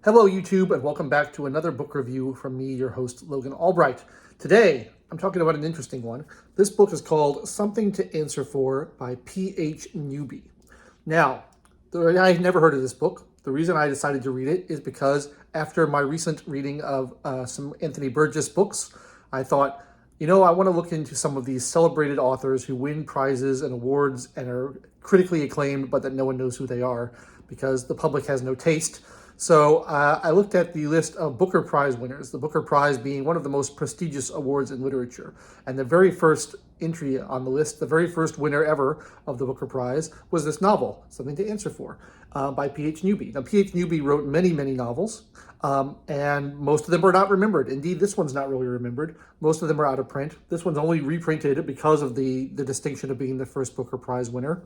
Hello, YouTube, and welcome back to another book review from me, your host, Logan Albright. Today, I'm talking about an interesting one. This book is called Something to Answer For by P.H. Newby. Now, I've never heard of this book. The reason I decided to read it is because after my recent reading of some Anthony Burgess books, I thought, I want to look into some of these celebrated authors who win prizes and awards and are critically acclaimed, but that no one knows who they are because the public has no taste. So I looked at the list of Booker Prize winners, the Booker Prize being one of the most prestigious awards in literature. And the very first entry on the list, the very first winner ever of the Booker Prize, was this novel, Something to Answer For, by P.H. Newby. Now, P.H. Newby wrote many, many novels, and most of them are not remembered. Indeed, this one's not really remembered. Most of them are out of print. This one's only reprinted because of the distinction of being the first Booker Prize winner.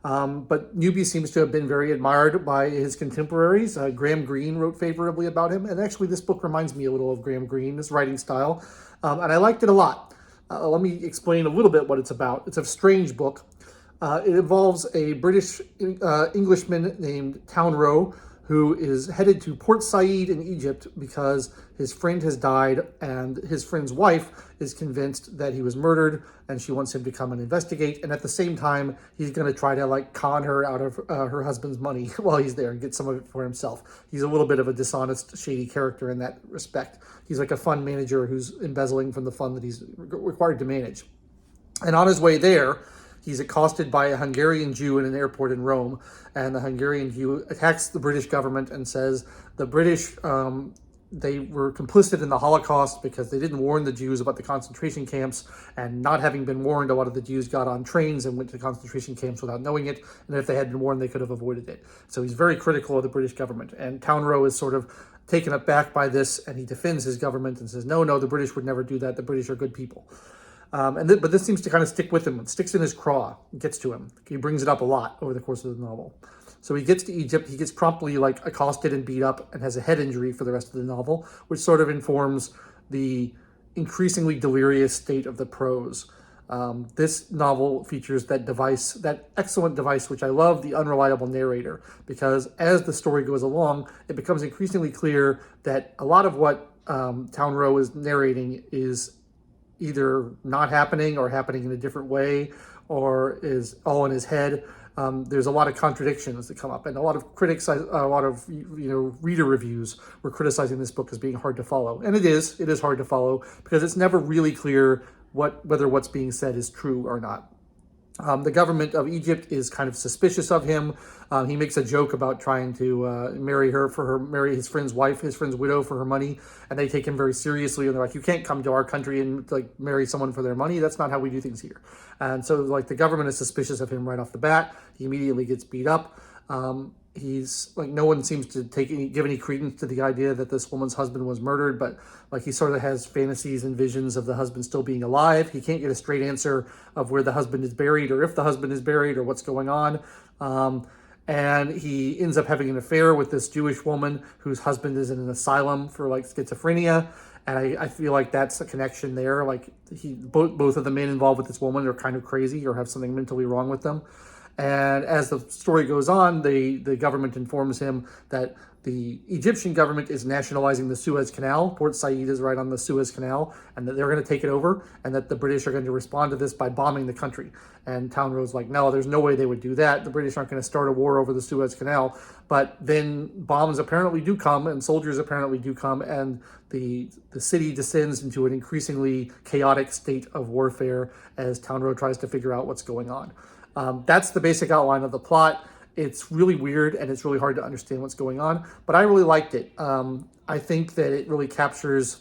But Newby seems to have been very admired by his contemporaries. Graham Greene wrote favorably about him. And actually, this book reminds me a little of Graham Greene, his writing style. And I liked it a lot. Let me explain a little bit what it's about. It's a strange book. It involves a British Englishman named Townrow, who is headed to Port Said in Egypt because his friend has died and his friend's wife is convinced that he was murdered and she wants him to come and investigate. And at the same time, he's going to try to con her out of her husband's money while he's there and get some of it for himself. He's a little bit of a dishonest, shady character in that respect. He's like a fund manager who's embezzling from the fund that he's required to manage. And on his way there, he's accosted by a Hungarian Jew in an airport in Rome, and the Hungarian Jew attacks the British government and says the British, they were complicit in the Holocaust because they didn't warn the Jews about the concentration camps, and not having been warned, a lot of the Jews got on trains and went to concentration camps without knowing it, and if they had been warned, they could have avoided it. So he's very critical of the British government, and Townrow is sort of taken aback by this, and he defends his government and says, no, the British would never do that. The British are good people. But this seems to kind of stick with him. It sticks in his craw. It gets to him. He brings it up a lot over the course of the novel. So he gets to Egypt. He gets promptly accosted and beat up and has a head injury for the rest of the novel, which sort of informs the increasingly delirious state of the prose. This novel features that device, that excellent device, which I love, the unreliable narrator, because as the story goes along, it becomes increasingly clear that a lot of what Townrow is narrating is either not happening or happening in a different way or is all in his head. There's a lot of contradictions that come up, and a lot of critics, a lot of reader reviews were criticizing this book as being hard to follow. And it is hard to follow because it's never really clear whether what's being said is true or not. The government of Egypt is kind of suspicious of him. He makes a joke about trying to marry his friend's wife, his friend's widow, for her money, and they take him very seriously. And they're like, "You can't come to our country and marry someone for their money. That's not how we do things here." And so the government is suspicious of him right off the bat. He immediately gets beat up. He's no one seems to give any credence to the idea that this woman's husband was murdered, but he sort of has fantasies and visions of the husband still being alive. He can't get a straight answer of where the husband is buried or if the husband is buried or what's going on. And he ends up having an affair with this Jewish woman whose husband is in an asylum for schizophrenia. And I feel like that's a connection there. Both of the men involved with this woman are kind of crazy or have something mentally wrong with them. And as the story goes on, the government informs him that the Egyptian government is nationalizing the Suez Canal. Port Said is right on the Suez Canal, and that they're going to take it over, and that the British are going to respond to this by bombing the country. And Townrow's like, no, there's no way they would do that. The British aren't going to start a war over the Suez Canal. But then bombs apparently do come, and soldiers apparently do come, and the city descends into an increasingly chaotic state of warfare as Townrow tries to figure out what's going on. That's the basic outline of the plot. It's really weird and it's really hard to understand what's going on, but I really liked it. I think that it really captures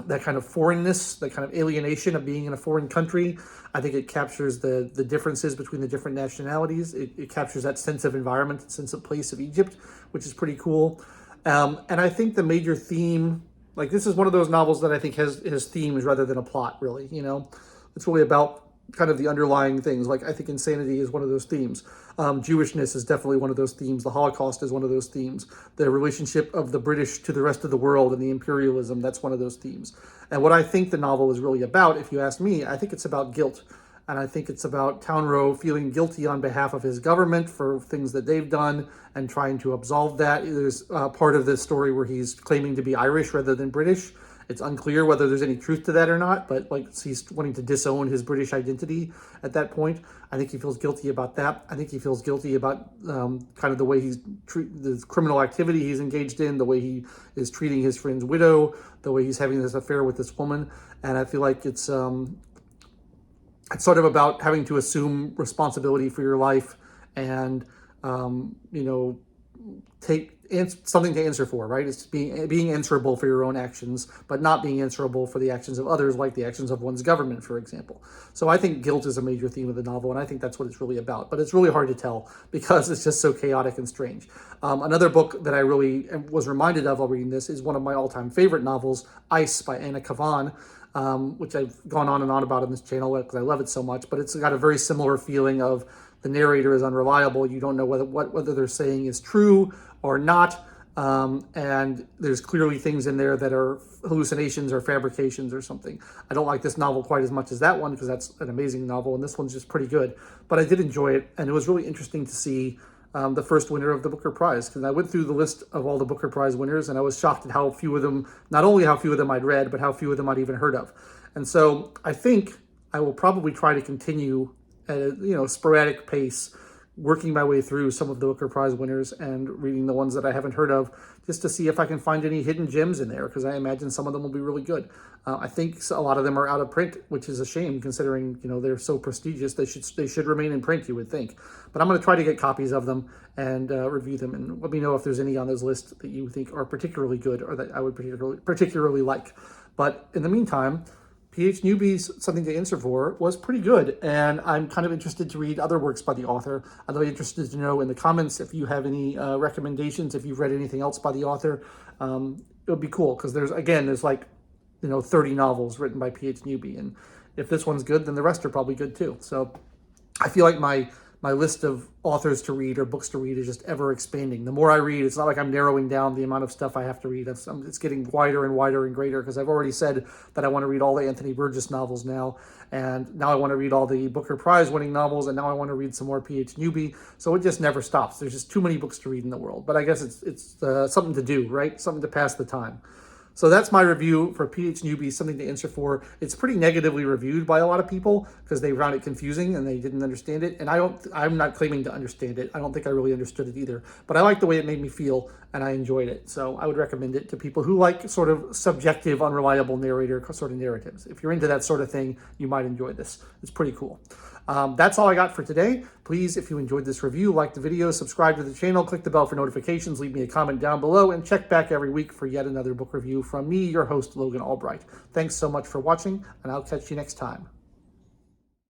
that kind of foreignness, that kind of alienation of being in a foreign country. I think it captures the differences between the different nationalities. It captures that sense of environment, sense of place of Egypt, which is pretty cool. And I think the major theme, this is one of those novels that I think has themes rather than a plot, really. It's really about kind of the underlying things. I think insanity is one of those themes. Jewishness is definitely one of those themes. The Holocaust is one of those themes. The relationship of the British to the rest of the world and the imperialism, that's one of those themes. And what I think the novel is really about, if you ask me, I think it's about guilt. And I think it's about Townrow feeling guilty on behalf of his government for things that they've done and trying to absolve that. There's part of this story where he's claiming to be Irish rather than British. It's unclear whether there's any truth to that or not, but like he's wanting to disown his British identity at that point. I think he feels guilty about that. I think he feels guilty about kind of the way he's the criminal activity he's engaged in, the way he is treating his friend's widow, the way he's having this affair with this woman. And I feel like it's sort of about having to assume responsibility for your life and, take something to answer for, right? It's being answerable for your own actions, but not being answerable for the actions of others, like the actions of one's government, for example. So I think guilt is a major theme of the novel, and I think that's what it's really about. But it's really hard to tell because it's just so chaotic and strange. Another book that I really was reminded of while reading this is one of my all-time favorite novels, Ice by Anna Kavan, which I've gone on and on about on this channel because I love it so much. But it's got a very similar feeling of the narrator is unreliable. You don't know whether they're saying is true or not. And there's clearly things in there that are hallucinations or fabrications or something. I don't like this novel quite as much as that one because that's an amazing novel, and this one's just pretty good. But I did enjoy it, and it was really interesting to see the first winner of the Booker Prize, because I went through the list of all the Booker Prize winners, and I was shocked at how few of them, not only how few of them I'd read, but how few of them I'd even heard of. And so I think I will probably try to continue at a sporadic pace, working my way through some of the Booker Prize winners and reading the ones that I haven't heard of, just to see if I can find any hidden gems in there, because I imagine some of them will be really good. I think a lot of them are out of print, which is a shame considering they're so prestigious. They should remain in print, you would think. But I'm going to try to get copies of them and review them, and let me know if there's any on those lists that you think are particularly good or that I would particularly like. But in the meantime, P.H. Newby's Something to Answer For was pretty good, and I'm kind of interested to read other works by the author. I'd be interested to know in the comments if you have any recommendations, if you've read anything else by the author. It would be cool, because there's like 30 novels written by P.H. Newby, and if this one's good, then the rest are probably good too. So I feel like my list of authors to read or books to read is just ever expanding. The more I read, it's not like I'm narrowing down the amount of stuff I have to read. It's getting wider and wider and greater, because I've already said that I want to read all the Anthony Burgess novels now, and now I want to read all the Booker Prize winning novels, and now I want to read some more P.H. Newby. So it just never stops. There's just too many books to read in the world. But I guess it's something to do, right? Something to pass the time. So that's my review for P.H. Newby, Something to Answer For. It's pretty negatively reviewed by a lot of people because they found it confusing and they didn't understand it. And I'm not claiming to understand it. I don't think I really understood it either. But I like the way it made me feel, and I enjoyed it. So I would recommend it to people who like sort of subjective, unreliable narrator sort of narratives. If you're into that sort of thing, you might enjoy this. It's pretty cool. That's all I got for today. Please, if you enjoyed this review, like the video, subscribe to the channel, click the bell for notifications, leave me a comment down below, and check back every week for yet another book review from me, your host, Logan Albright. Thanks so much for watching, and I'll catch you next time.